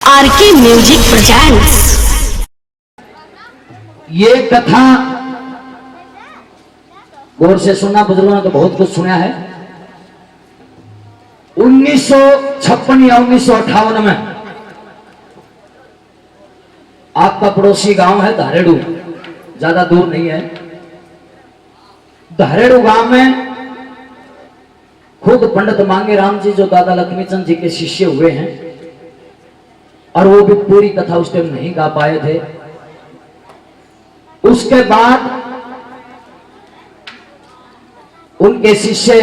RK music presents. ये कथा गौर से सुनना, बुजुर्गों ने तो बहुत कुछ सुना है। 1956 या 1958 में आपका पड़ोसी गांव है धारेड़ू, ज्यादा दूर नहीं है। धारेड़ू गांव में खुद पंडित मांगे राम जी जो दादा लक्ष्मीचंद जी के शिष्य हुए हैं, और वो भी पूरी कथा उस टाइम नहीं गा पाए थे। उसके बाद उनके शिष्य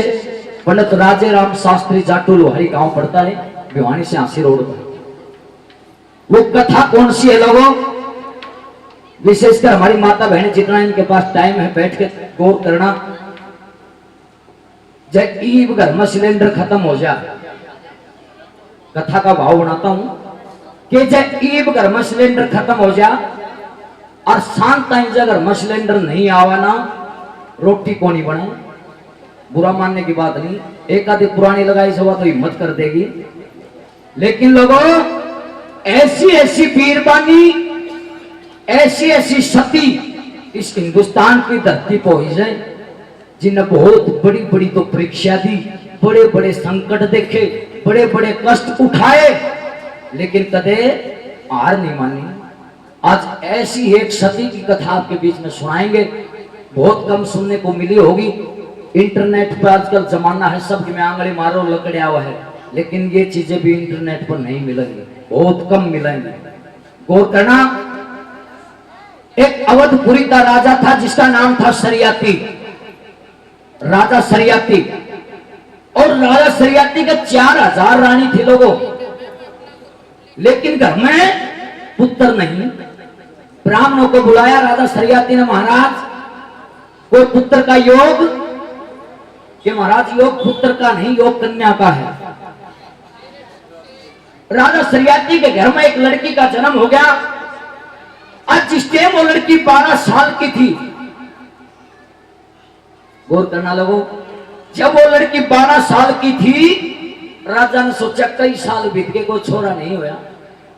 पंडित राजे राम शास्त्री जाटू लोहारी गांव पड़ता है, भिवानी से आसी रोड पर। वो कथा कौन सी है लोगों? विशेषकर हमारी माता बहन जितना इनके पास टाइम है बैठ के गौर करना। जब ईब घर में सिलेंडर खत्म हो जाए, कथा का भाव बनाता हूं कि जब ईब घर में सिलेंडर खत्म हो जा और शांत टाइम घर में सिलेंडर नहीं आवा ना, रोटी कौन ही बने। बुरा मानने की बात नहीं, एक आधी पुरानी लगाई सवा तो हिम्मत कर देगी, लेकिन लोगों ऐसी ऐसी बीरबानी, ऐसी ऐसी सती इस हिंदुस्तान की धरती पर हुई है, जिन्हें बहुत बड़ी बड़ी तो परीक्षा दी, बड़े बड़े संकट देखे, बड़े बड़े कष्ट उठाए, लेकिन कदे हार नहीं मानी। आज ऐसी एक सती की कथा आपके बीच में सुनाएंगे, बहुत कम सुनने को मिली होगी। इंटरनेट पर आजकल जमाना है, सब में आंगली मारो लकड़िया हुआ है, लेकिन ये चीजें भी इंटरनेट पर नहीं मिलेंगी, बहुत कम मिलेंगी। गौर करना, एक अवधपुरी का राजा था जिसका नाम था सरियाती, राजा सरियाती। और राजा सरियाती के 4000 रानी थी लोगों, लेकिन घर में पुत्र नहीं। ब्राह्मणों को बुलाया राजा सरियाती ने, महाराज कोई पुत्र का योग? कि महाराज योग पुत्र का नहीं, योग कन्या का है। राजा सरियाती के घर में एक लड़की का जन्म हो गया। आज जिस टाइम वो लड़की 12 साल की थी, गौर करना लोगों, जब वो लड़की 12 साल की थी, राजा ने सोचा कई साल बीत के कोई छोरा नहीं हुआ।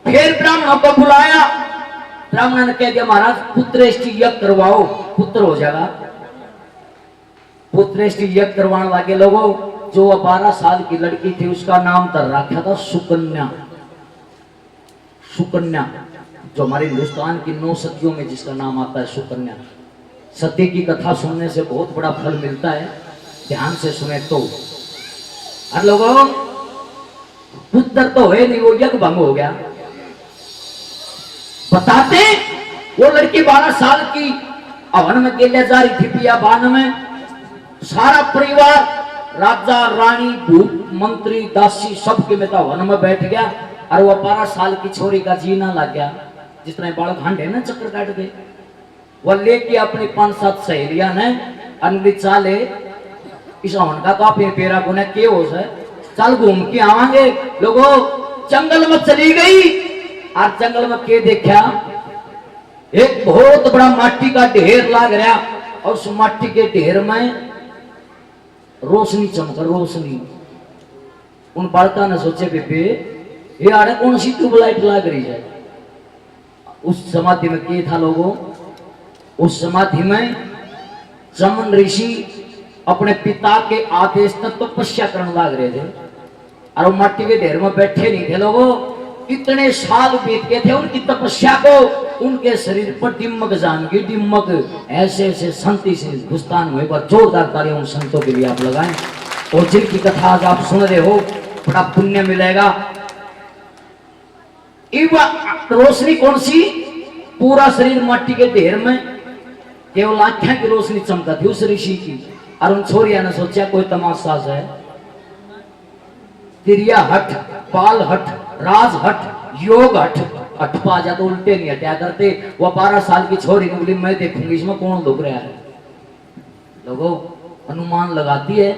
फिर ब्राह्मणों को बुलाया, ब्राह्मण ने कह दिया महाराज पुत्रेष्टि यज्ञ करवाओ, पुत्र हो जाएगा। पुत्रेष्टि यज्ञ करवाने लगे लोगों। जो 12 साल की लड़की थी उसका नाम तर रखा था सुकन्या। सुकन्या जो हमारे हिंदुस्तान की 9 सतियों में जिसका नाम आता है सुकन्या। सती की कथा सुनने से बहुत बड़ा फल मिलता है, ध्यान से सुने तो। और लोगों पुत्र तो है नहीं, वो यज्ञ भंग हो गया। बताते वो लड़की 12 साल की हवन में केले जा रही थी, पिया बान में सारा परिवार, राजा रानी भूप मंत्री दासी सबके में हवन में बैठ गया। और वो 12 साल की छोरी का जीना लग गया, जिस तरह बालक हांडे ना चक्कर काट गए। वो लेके अपनी 5-7 सहेलियां ने अनली चाले इस हवन का काफी पेरा को के हो से चल घूम के आवांगे। लोगों जंगल में चली गई और जंगल में के देखा एक बहुत बड़ा माटी का ढेर लाग रहा, और उस माटी के ढेर में रोशनी चमक, रोशनी। उन बालका ने सोचे बेबे ये आड़े कौन सी ट्यूबलाइट लाग रही है। उस समाधि में के था लोगों, उस समाधि में चमन ऋषि अपने पिता के आदेश तक तपस्या करने लग रहे थे, और वो माटी के ढेर में बैठे नहीं थे लोगों। इतने साल बीत गए थे उनकी तपस्या को, उनके शरीर पर डिम्मक जान की डिम्मक। ऐसे ऐसे संत से हिंदुस्तान में, एक बार जोरदार तालियां उन संतों के लिए आप लगाएं, और जिनकी कथा आज आप सुन रहे हो बड़ा पुण्य मिलेगा। रोशनी कौन सी? पूरा शरीर माटी के ढेर में केवल आंखें की रोशनी चमका थी उस ऋषि की। और उन छोरिया ने सोचा कोई तमाशा है, तिरिया हट, पाल हट, राज हट, योग हट, हट पा जा तो उल्टे नहीं हटा करते। वो 12 साल की छोरी ने बोली मैं देखूंगी इसमें कौन दुख रहा है। लोगों अनुमान लगाती है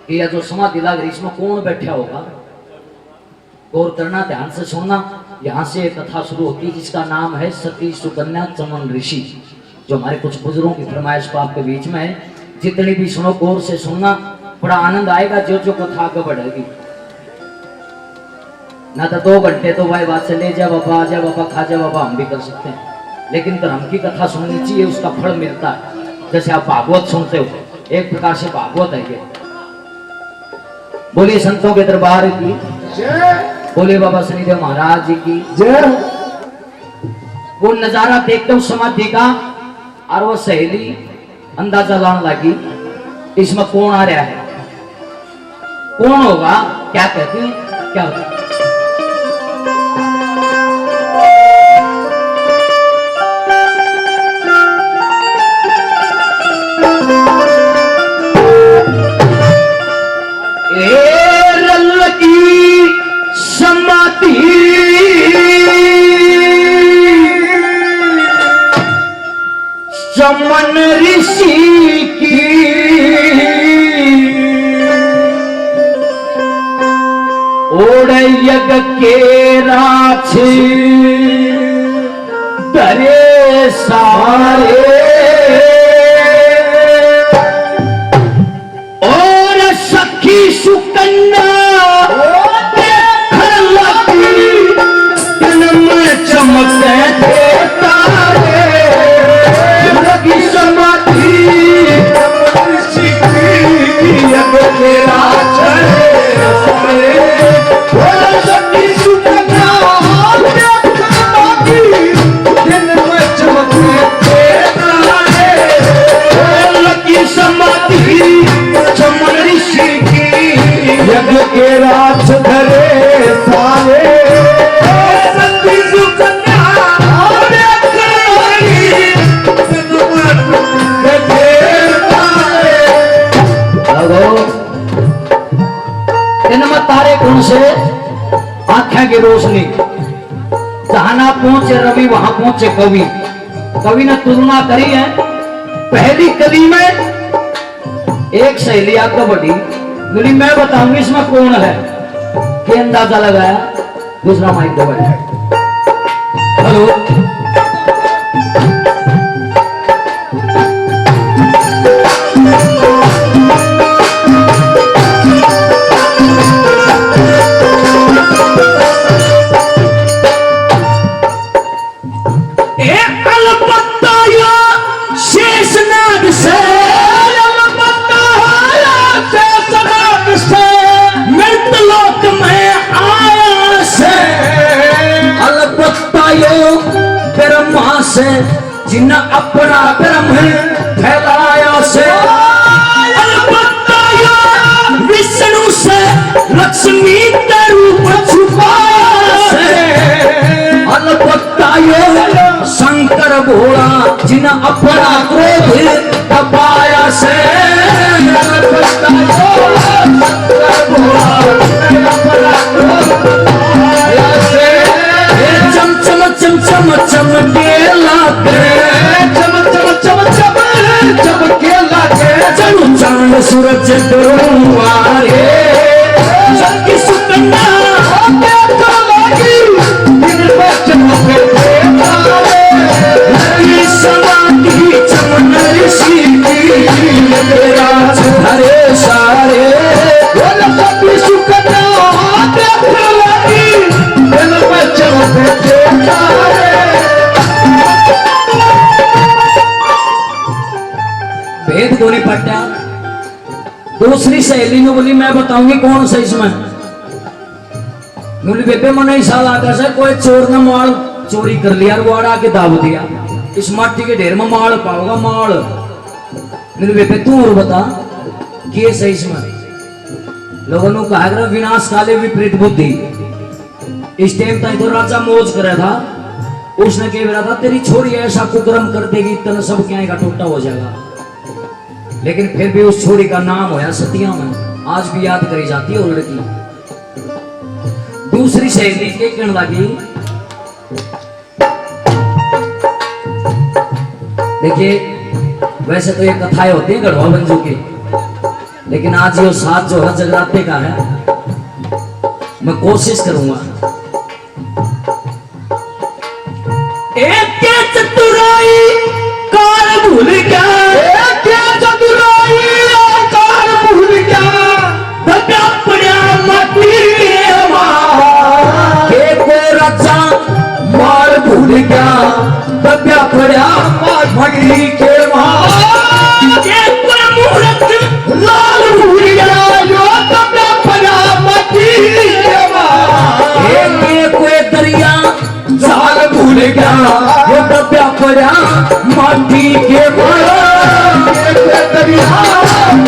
कि यह जो समाधि लग रही इसमें कौन बैठा होगा। गौर करना, ध्यान से सुनना। यहाँ से एक कथा शुरू होती है जिसका नाम है सती सुकन्या चमन ऋषि, जो हमारे कुछ बुजुर्गों की फरमाइश को आपके बीच में है। जितनी भी सुनो गौर से सुनना, बड़ा आनंद आएगा, जो जो कथा आगे बढ़ेगी। ना तो 2 घंटे तो भाई बात से ले जा बाबा, आ जा बाबा, खा जा बाबा, हम भी कर सकते हैं, लेकिन धर्म की कथा सुननी चाहिए, उसका फल मिलता है। जैसे आप भागवत सुनते हो, एक प्रकार से भागवत है ये। बोलिए संतों के दरबार की जय, बोले बाबा शनिदेव महाराज जी की जय। वो नजारा देखते उस समाधि का, और वो सहेली अंदाजा लाने लगी इसमें कौन आ रहा है, कौन होगा, क्या कहती है, क्या होता है। चमन ऋषि की ओढ़ यग के राछ धरे सारे, और सखी सुकन्या चमकते तारे, लगी समाधि यग के राछ सखी सुकन्या चमकते तारे, लगी समाधि चमन ऋषि की यग के राछ धरे सारे। तारे कौन से, आंखें की रोशनी, जहां ना पहुंचे रवि वहां पहुंचे कवि। कवि ने तुलना करी है, पहली कली में एक सहेली आगे बढ़ी, बोली मैं बताऊंगी इसमें कौन है, के अंदाजा लगाया, दूसरा माइक दबाया, हेलो जिन अपना ब्रह्म फैलाया से, विष्णु से लक्ष्मी का रूप छुपाया से, अलबत्ता शंकर भोला जिन अपना क्रोध दबाया से, चम चम चम चम चम के लागे, चांद सूरज दुआरे, सखी सुकन्या समाधि चमन ऋषि की राज धरे सारे, सखी सुकन्या भेद को नहीं पटा। दूसरी सहेली ने बोली मैं बताऊंगी कौन सा इसमें, बोली बेबे मन ही साल आकर से कोई चोर ने माल चोरी कर लिया, वो आड़ा के दाब दिया, इस माटी के ढेर में माल पाओगा माल। मेरे बेबे तू और बता के सही इसमें। लोगों ने कहा विनाश काले विपरीत बुद्धि, इस टाइम तक तो राजा मौज कर रहा था, उसने कह रहा था तेरी छोरी ऐसा कुकर्म कर देगी तेना सब क्या का टूटा हो जाएगा, लेकिन फिर भी उस छोरी का नाम होया सतिया में, आज भी याद करी जाती है वो लड़की। दूसरी सहेली के कहने लगी देखिए वैसे तो ये कथाएं होती हैं गढ़वा बंजू की, लेकिन आज ये साथ जो है जगराते का है, मैं कोशिश करूंगा। एक चतुराई कार भूल गया, एक चतुराई कार भूल गया, दबा पड़ा मटी मां दब्या पड़ा भगरी के वहां लाल भूल गया यो दब्या पड़ा मटी के वहां कोई दरिया जाल भूल गया यो दब्या पड़ा माटी के वहां दरिया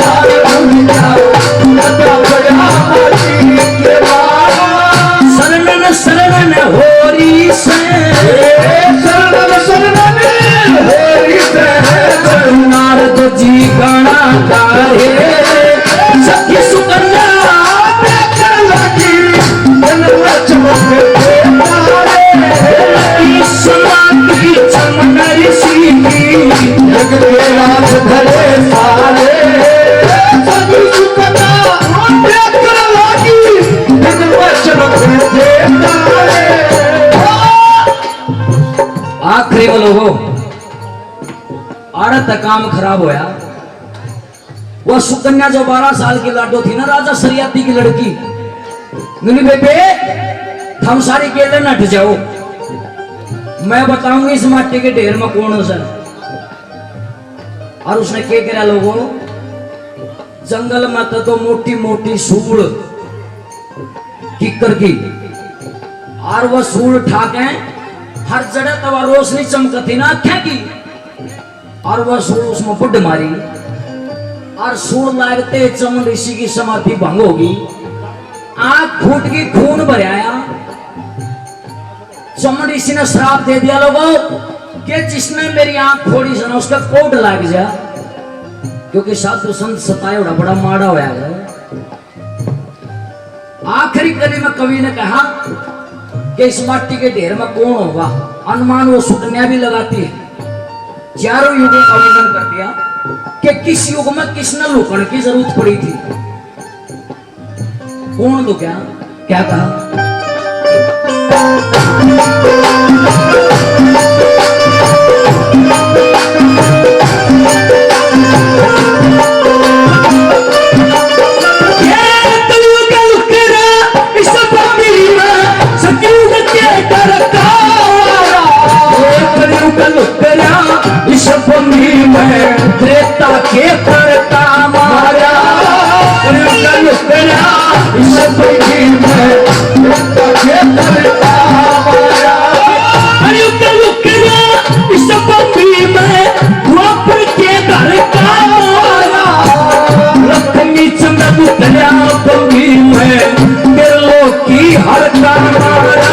जाल भूल गया दब्या पड़ा माटी के वहां शरणन शरणन होरी से शरणन शरणन होरी से नारद जी गाना गाए सखी सुकन्या देखकर लगी जनवा चमके तारे समाधि चमन ऋषि की जग के राज धरे सारे सखी सुकन्या देखकर लगी जनवा चमके तारे। आखिरी वो लोगों आड़त काम खराब होया। वो सुकन्या जो 12 साल की लाडो थी ना राजा सरियाती की लड़की नुनी बेबे हम सारी केले नट जाओ मैं बताऊंगी इस माटी के ढेर में कौन हो सर। और उसने क्या करा लोगों जंगल में तो मोटी मोटी सूड़ किकर की और वह सूड़ ठाके हर जगह तो वह रोशनी चमकती ना क्या की और वह सूर उसमें बुड्ढ मारी और सूर लागते चमन ऋषि की समाधि भंग होगी आंख फूट की खून भर आया। चमन ऋषि ने श्राप दे दिया लोगों कि जिसने मेरी आंख फोड़ी से ना उसका कोट लाग जा क्योंकि साधु संत सताए बड़ा माड़ा होया है। आखिरी कली में कवि ने कहा कि इस माटी के ढेर में कौन होगा। अनुमान वो सुकन्या भी लगाती है। चारों युगों का वर्णन कर दिया कि किस युग में किसने लुकण की जरूरत पड़ी थी। कौन तो क्या कहा त्रेता के करता मारा इस बंदी में त्रेता के करता मारा इस बंदी में द्वापर के करता मारा लक्ष्मी चंद्र उतरा बंदी में दिलों की हर का मारा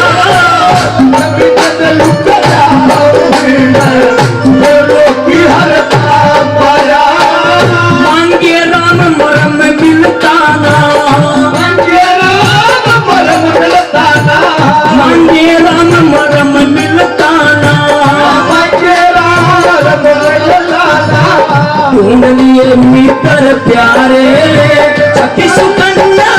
ढूंढ लिए मित्र प्यारे सखी सुकन्या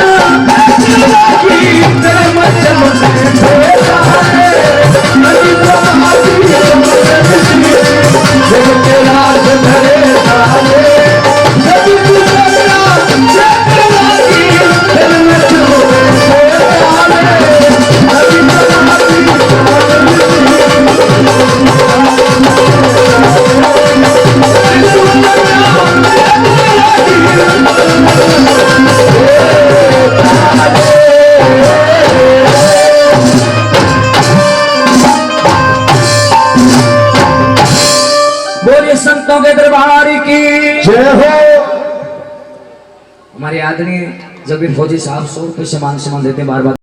संतों के दरबार की जय हो। हमारे आदरणीय जबीर फौजी साहब 100 रुपये सम्मान देते हैं बार बार।